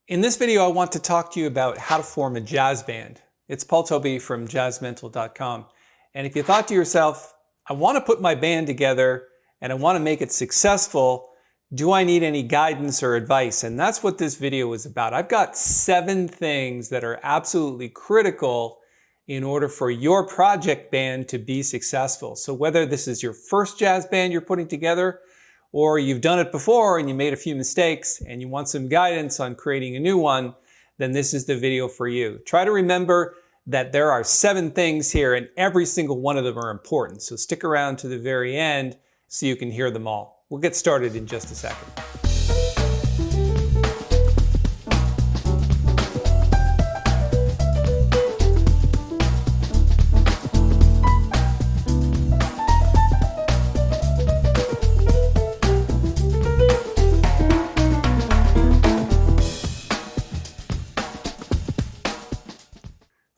In this video, I want to talk to you about how to form a jazz band. It's Paul Tobey from jazzmental.com. And if you thought to yourself, I want to put my band together and I want to make it successful, do I need any guidance or advice? And that's what this video is about. I've got 7 things that are absolutely critical in order for your project band to be successful. So whether this is your first jazz band you're putting together, or you've done it before and you made a few mistakes and you want some guidance on creating a new one, then this is the video for you. Try to remember that there are 7 things here and every single one of them are important. So stick around to the very end so you can hear them all. We'll get started in just a second.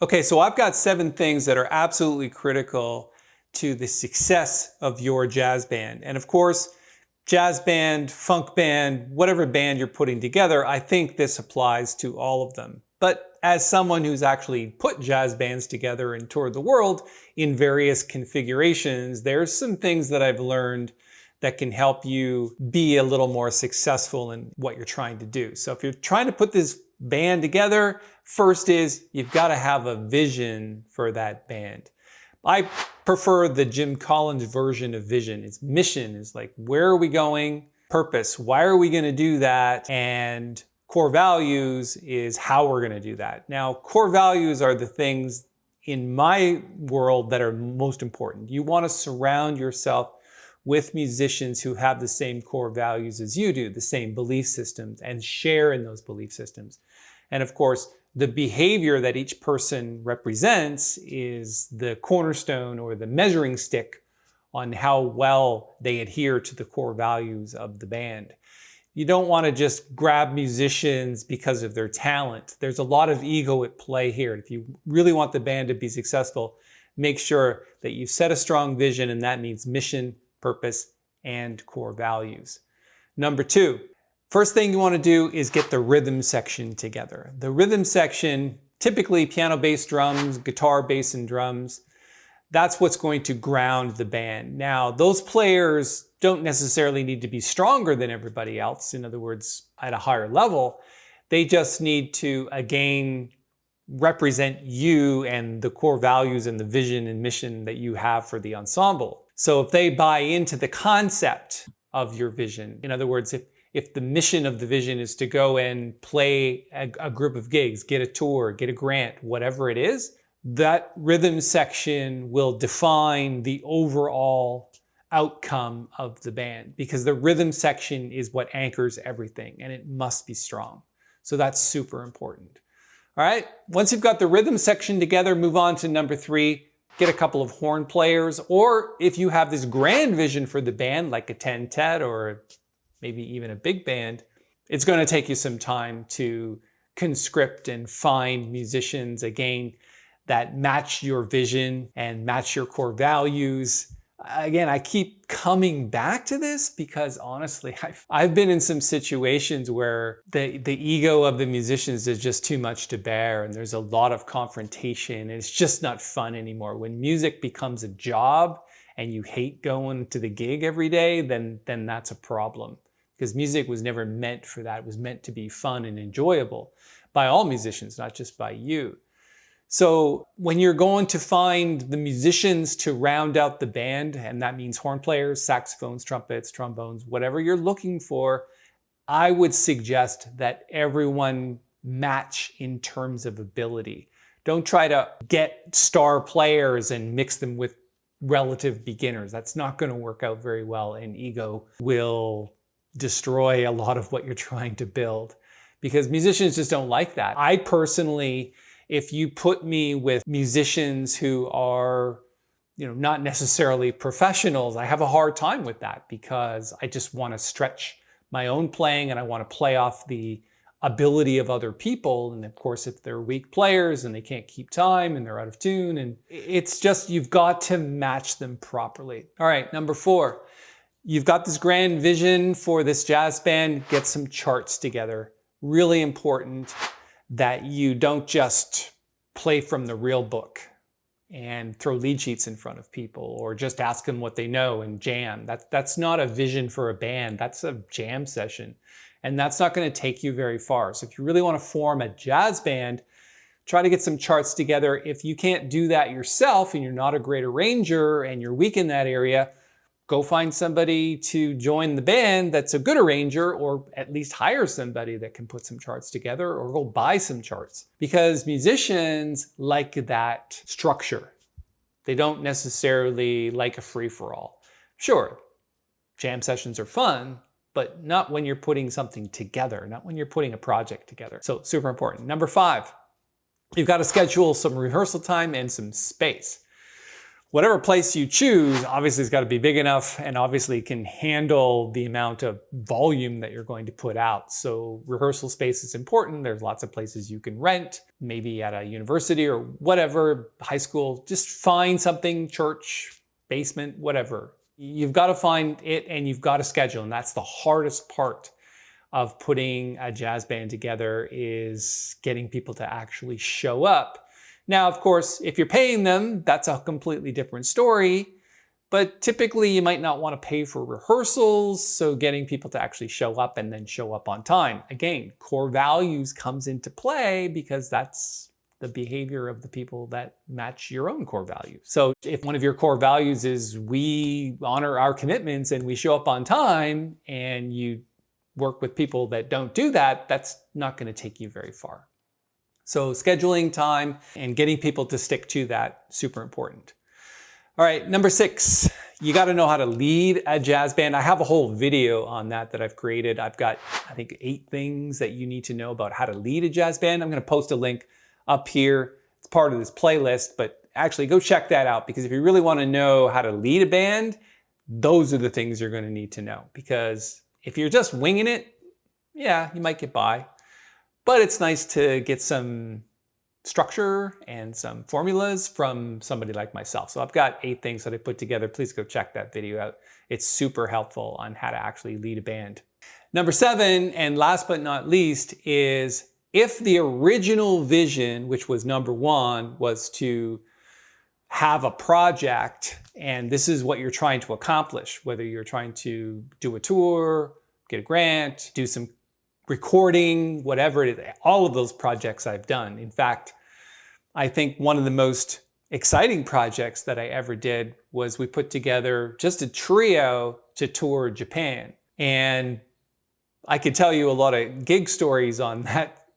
Okay, so I've got 7 things that are absolutely critical to the success of your jazz band. And of course, jazz band, funk band, whatever band you're putting together, I think this applies to all of them. But as someone who's actually put jazz bands together and toured the world in various configurations, there's some things that I've learned that can help you be a little more successful in what you're trying to do. So if you're trying to put this band together, first is you've got to have a vision for that band. I prefer the Jim Collins version of vision. Its mission is like, where are we going? Purpose, why are we going to do that? And core values is how we're going to do that. Now, core values are the things in my world that are most important. You want to surround yourself with musicians who have the same core values as you do, the same belief systems, and share in those belief systems. And of course, the behavior that each person represents is the cornerstone or the measuring stick on how well they adhere to the core values of the band. You don't want to just grab musicians because of their talent. There's a lot of ego at play here. If you really want the band to be successful, make sure that you set a strong vision, and that means mission, purpose, and core values. Number 2, first thing you want to do is get the rhythm section together. The rhythm section, typically piano, bass, drums, guitar, bass, and drums, that's what's going to ground the band. Now, those players don't necessarily need to be stronger than everybody else, in other words, at a higher level. They just need to, again, represent you and the core values and the vision and mission that you have for the ensemble. So if they buy into the concept of your vision, in other words, if the mission of the vision is to go and play a group of gigs, get a tour, get a grant, whatever it is, that rhythm section will define the overall outcome of the band, because the rhythm section is what anchors everything and it must be strong. So that's super important. All right, once you've got the rhythm section together, move on to number 3. Get a couple of horn players, or if you have this grand vision for the band, like a tentet or maybe even a big band, it's going to take you some time to conscript and find musicians, again, that match your vision and match your core values. Again, I keep coming back to this because honestly, I've been in some situations where the ego of the musicians is just too much to bear, and there's a lot of confrontation, and it's just not fun anymore. When music becomes a job and you hate going to the gig every day, then that's a problem, because music was never meant for that. It was meant to be fun and enjoyable by all musicians, not just by you. So when you're going to find the musicians to round out the band, and that means horn players, saxophones, trumpets, trombones, whatever you're looking for, I would suggest that everyone match in terms of ability. Don't try to get star players and mix them with relative beginners. That's not going to work out very well, and ego will destroy a lot of what you're trying to build, because musicians just don't like that. I personally, if you put me with musicians who are, not necessarily professionals, I have a hard time with that, because I just want to stretch my own playing and I want to play off the ability of other people. And of course, if they're weak players and they can't keep time and they're out of tune, and it's just, you've got to match them properly. All right, number 4, you've got this grand vision for this jazz band, get some charts together. really important that you don't just play from the real book and throw lead sheets in front of people or just ask them what they know and jam. That's not a vision for a band. That's a jam session. And that's not going to take you very far. So if you really want to form a jazz band, try to get some charts together. If you can't do that yourself and you're not a great arranger and you're weak in that area, go find somebody to join the band that's a good arranger, or at least hire somebody that can put some charts together, or go buy some charts. Because musicians like that structure. They don't necessarily like a free-for-all. Sure, jam sessions are fun, but not when you're putting something together, not when you're putting a project together. So super important. Number 5, you've got to schedule some rehearsal time and some space. Whatever place you choose, obviously it's got to be big enough and obviously can handle the amount of volume that you're going to put out. So rehearsal space is important. There's lots of places you can rent, maybe at a university or whatever, high school. Just find something, church, basement, whatever. You've got to find it and you've got to schedule. And that's the hardest part of putting a jazz band together, is getting people to actually show up. Now, of course, if you're paying them, that's a completely different story. But typically you might not want to pay for rehearsals. So getting people to actually show up and then show up on time. Again, core values comes into play because that's the behavior of the people that match your own core values. So if one of your core values is we honor our commitments and we show up on time, and you work with people that don't do that, that's not going to take you very far. So scheduling time and getting people to stick to that, super important. All right, number 6, you got to know how to lead a jazz band. I have a whole video on that I've created. I've got, I think, 8 things that you need to know about how to lead a jazz band. I'm going to post a link up here. It's part of this playlist, but actually go check that out, because if you really want to know how to lead a band, those are the things you're going to need to know. Because if you're just winging it, yeah, you might get by. But it's nice to get some structure and some formulas from somebody like myself. So I've got 8 things that I put together. Please go check that video out. It's super helpful on how to actually lead a band. Number 7, and last but not least, is if the original vision, which was number 1, was to have a project, and this is what you're trying to accomplish, whether you're trying to do a tour, get a grant, do some recording, whatever it is, all of those projects I've done. In fact, I think one of the most exciting projects that I ever did was we put together just a trio to tour Japan. And I could tell you a lot of gig stories on that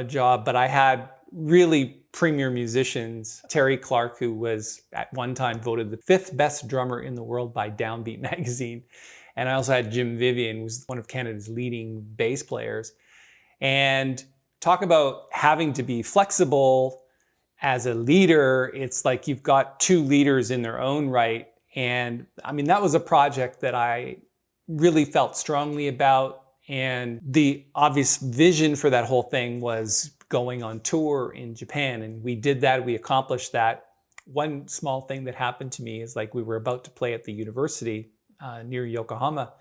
job, but I had really premier musicians. Terry Clark, who was at one time voted the 5th best drummer in the world by Downbeat magazine. And I also had Jim Vivian, who was one of Canada's leading bass players. And talk about having to be flexible as a leader. It's like you've got 2 leaders in their own right. And I mean, that was a project that I really felt strongly about. And the obvious vision for that whole thing was going on tour in Japan. And we did that, we accomplished that. One small thing that happened to me is, like, we were about to play at the university near Yokohama,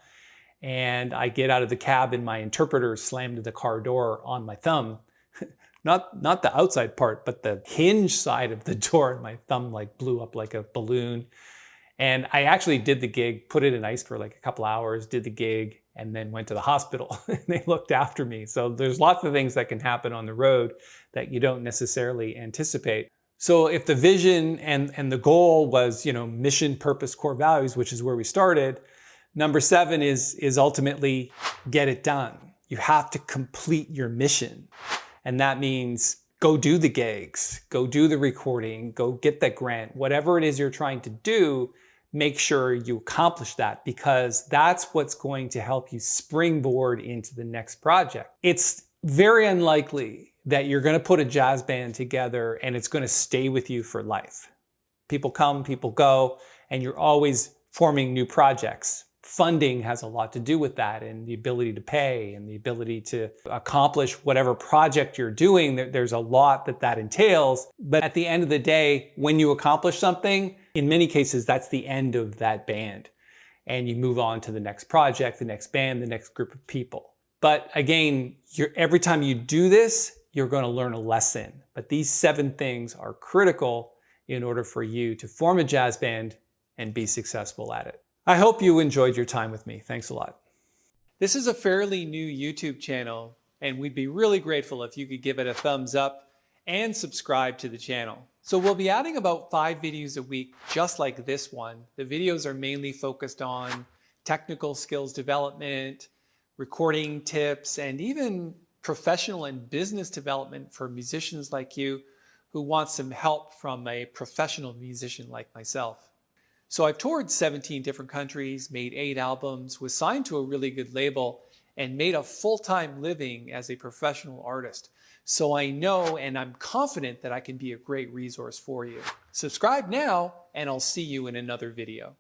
and I get out of the cab and my interpreter slammed the car door on my thumb. Not the outside part, but the hinge side of the door, and my thumb like blew up like a balloon. And I actually did the gig, put it in ice for like a couple hours, did the gig, and then went to the hospital. They looked after me. So there's lots of things that can happen on the road that you don't necessarily anticipate. So if the vision and the goal was, mission, purpose, core values, which is where we started, number 7 is ultimately get it done. You have to complete your mission. And that means go do the gigs, go do the recording, go get that grant, whatever it is you're trying to do, make sure you accomplish that, because that's what's going to help you springboard into the next project. It's very unlikely that you're going to put a jazz band together and it's going to stay with you for life. People come, people go, and you're always forming new projects. Funding has a lot to do with that, and the ability to pay and the ability to accomplish whatever project you're doing. There's a lot that entails. But at the end of the day, when you accomplish something, in many cases, that's the end of that band. And you move on to the next project, the next band, the next group of people. But again, every time you do this, you're going to learn a lesson. But these 7 things are critical in order for you to form a jazz band and be successful at it. I hope you enjoyed your time with me. Thanks a lot. This is a fairly new YouTube channel, and we'd be really grateful if you could give it a thumbs up and subscribe to the channel. So we'll be adding about 5 videos a week, just like this one. The videos are mainly focused on technical skills development, recording tips, and even professional and business development for musicians like you who want some help from a professional musician like myself. So I've toured 17 different countries, made 8 albums, was signed to a really good label, and made a full-time living as a professional artist. So I know and I'm confident that I can be a great resource for you. Subscribe now, and I'll see you in another video.